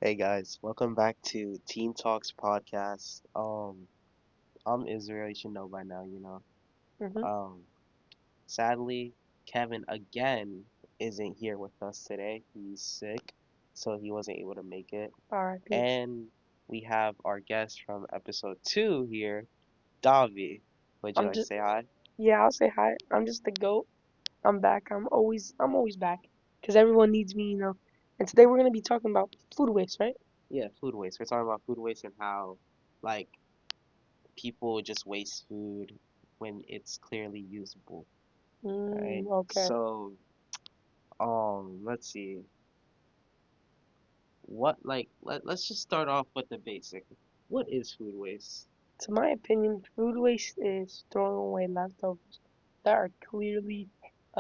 Hey guys, welcome back to Teen Talks podcast. I'm Israel, you should know by now. Mm-hmm. Um, Sadly, Kevin again isn't here with us today. He's sick, so he wasn't able to make it. R.I.P. And we have our guest from episode 2 here, Davi. Would you I'm like to just say hi? yeah, I'll say hi. I'm just the goat. I'm back. I'm always back because everyone needs me. And today we're gonna be talking about food waste, right? Yeah, food waste. We're talking about food waste and how, like, people just waste food when it's clearly usable, right? Okay. Let's see. Let's just start off with the basic. What is food waste? To my opinion, food waste is throwing away leftovers that are clearly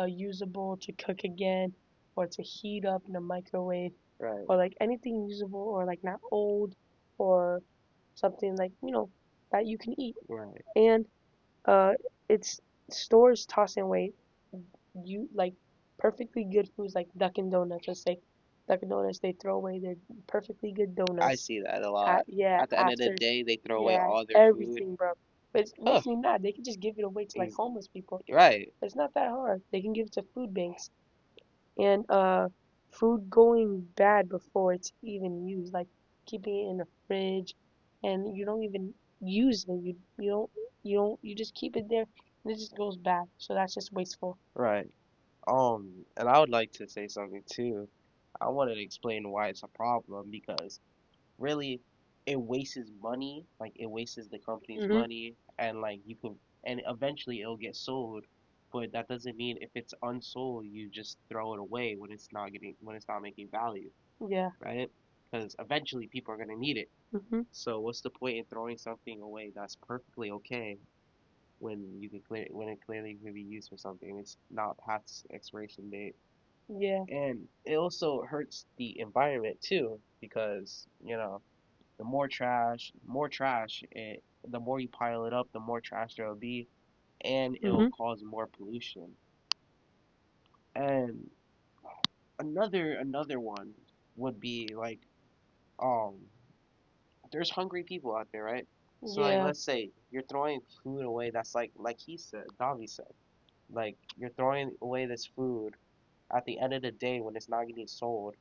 usable to cook again or to heat up in a microwave Right, or like anything usable or like not old or something like that you can eat. right. And Uh, it's stores tossing away you like perfectly good foods like Dunkin' Donuts. Let's say Dunkin' Donuts, they throw away their perfectly good I donuts. see that a lot. Yeah, At the end of the after day, they throw away yeah, all their food. everything, bro. But it Ugh, makes me mad. They can just give it away to like ex- homeless people. right. It's not that hard. They can give it to food banks and food going bad before it's even used, like keeping it in the fridge, and you don't even use it. You just keep it there, and it just goes bad. So that's just wasteful. Right. And I would like to say something too. I wanted to explain why it's a problem because really it wastes money, like it wastes the company's Mhm. money, and like you could, and eventually it'll get sold, but that doesn't mean if it's unsold you just throw it away when it's not making value, Yeah. right? Because eventually people are gonna need it. Mhm. So what's the point in throwing something away that's perfectly okay when it clearly can be used for something? It's not past expiration date. Yeah. And it also hurts the environment too, because the more you pile it up, the more trash there will be, and it'll Mhm. cause more pollution. And another one would be like, um, there's hungry people out there, right? So like, Yeah. let's say you're throwing food away that's like he said, Davi said, like you're throwing away this food at the end of the day when it's not getting sold,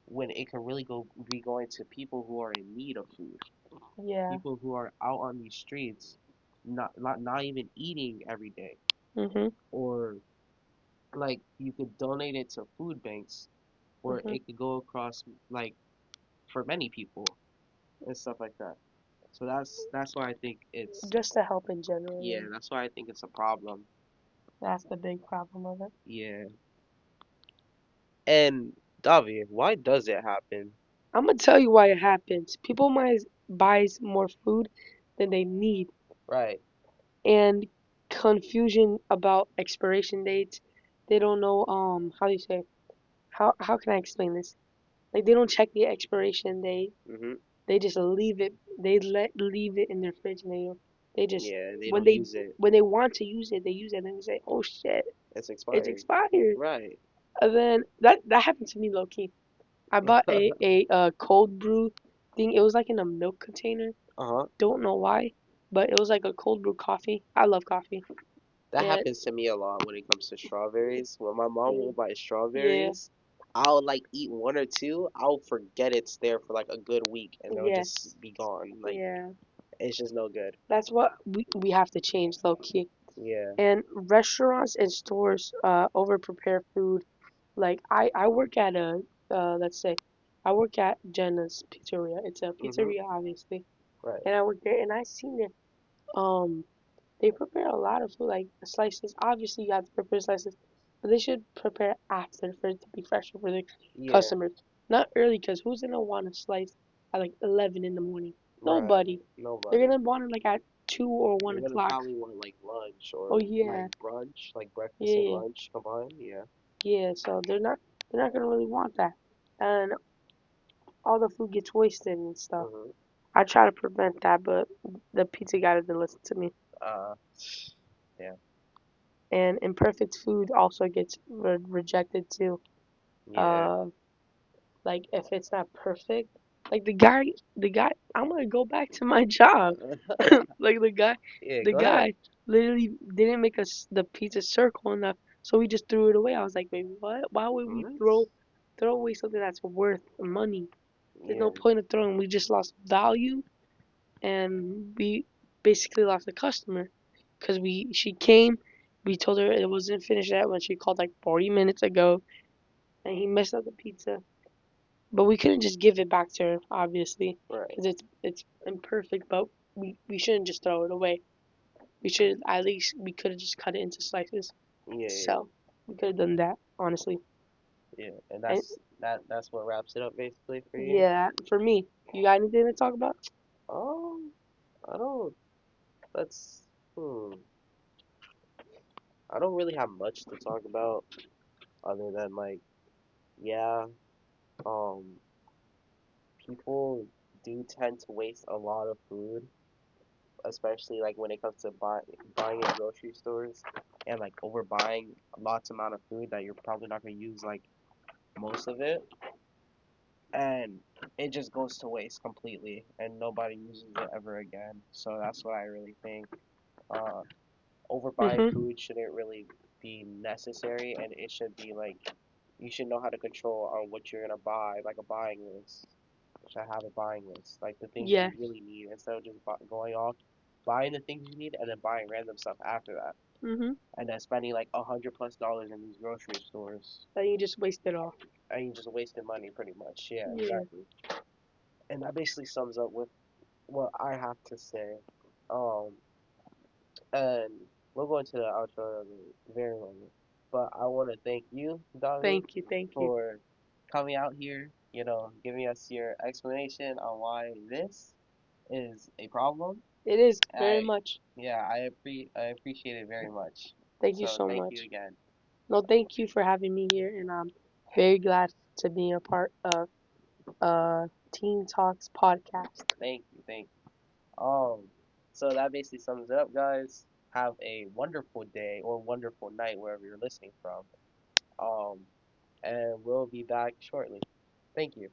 when it could really be going to people who are in need of food, Yeah. people who are out on these streets, not even eating every day, Mhm. or like you could donate it to food banks, or Mhm. it could go across like for many people and stuff like that. So that's why I think it's Just to help in yeah, general. that's why I think it's a problem. That's the big problem of it. Yeah. And Davi, why does it happen? I'm gonna tell you why it happens. People might buys more food than they need, Right. and confusion about expiration dates. They don't know how do you say how can I explain this? Like they don't check the expiration date. Mhm. They just leave it. Leave it in their fridge, and they just Yeah, they when don't they use it. when they want to use it, they use it, and then they say, "Oh shit, It's it's expired. expired." Right. And then that happened to me low key. I bought a cold brew thing. It was like in a milk container. Uh-huh. Don't know why, but it was like a cold brew coffee. I love coffee. That And happens to me a lot when it comes to strawberries. When my mom will buy yeah, strawberries, I'll like eat one or two. I'll forget it's there for like a good week and they'll just yes, be gone. Like yeah. it's just no good. That's what we have to change low key. Yeah. And restaurants and stores over prepare food. Like I work at a let's say I work at Jenna's Pizzeria. It's a Mhm. pizzeria obviously, Right. and I work there and I seen it. Um, they prepare a lot of food like slices. Obviously, you have to prepare slices, but they should prepare after for it to be fresher for the Yeah. customers, not early. Cause who's gonna want a slice at like 11 in the morning? Right. Nobody. They're Nobody. gonna want it like at 2 or 1 They're gonna o'clock. probably want like lunch Oh or like yeah, brunch, like breakfast and yeah, lunch combined. Yeah. yeah. So they're not gonna really want that, and all the food gets wasted and stuff. Mhm. I try to prevent that, but the pizza guy doesn't listen to me. Uh. Yeah. And imperfect food also gets rejected too. Yeah. Uh, like if it's not perfect, Like the guy. I'm gonna go back to my job. Like Yeah, the go ahead. guy literally didn't make us the pizza circle enough, so we just threw it away. I was like, baby, what? Why would we What? throw away something that's worth money? There's Yeah, no point of throwing. We just lost value, and we basically lost a customer because she came. We told her it wasn't finished yet when she called like 40 minutes ago, and he messed up the pizza. But we couldn't just give it back to her, obviously, right. because it's imperfect. But we shouldn't just throw it away. We should at least we could have just cut it into slices. Yeah, yeah, So we could have done that, honestly. yeah. And And that's what wraps it up basically for you. yeah, for me, you got anything to talk about? Um, I don't. Let's. Hmm. I don't really have much to talk about other than like, yeah. Um, people do tend to waste a lot of food, especially like when it comes to buying in grocery stores and like overbuying lots amount of food that you're probably not gonna use like most of it, and it just goes to waste completely, and nobody uses it ever again. So that's what I really think. Uh, Overbuying Mhm. food shouldn't really be necessary, and it should be like you should know how to control on what you're gonna buy, like a buying list. Should have a buying list, like the things Yeah. you really need, instead of just going off buying the things you need and then buying random stuff after that, Mhm. and then spending like $100+ in these grocery stores, Then you just waste it all. and you just wasted money pretty much. Yeah, Yeah. exactly. And that basically sums up with what I have to say. Um, and we'll go into the outro in a very moment. But I want to thank you, Davi, Thank you. Thank you. for coming out here, giving us your explanation on why this is a problem. It is very I, much. yeah, I appreciate it very much. Thank you So so thank you much. again. No, thank you for having me here, and I'm very glad to be a part of Teen Talks podcast. Thank you. So that basically sums it up, guys. Have a wonderful day or wonderful night wherever you're listening from. Um, and we'll be back shortly. Thank you.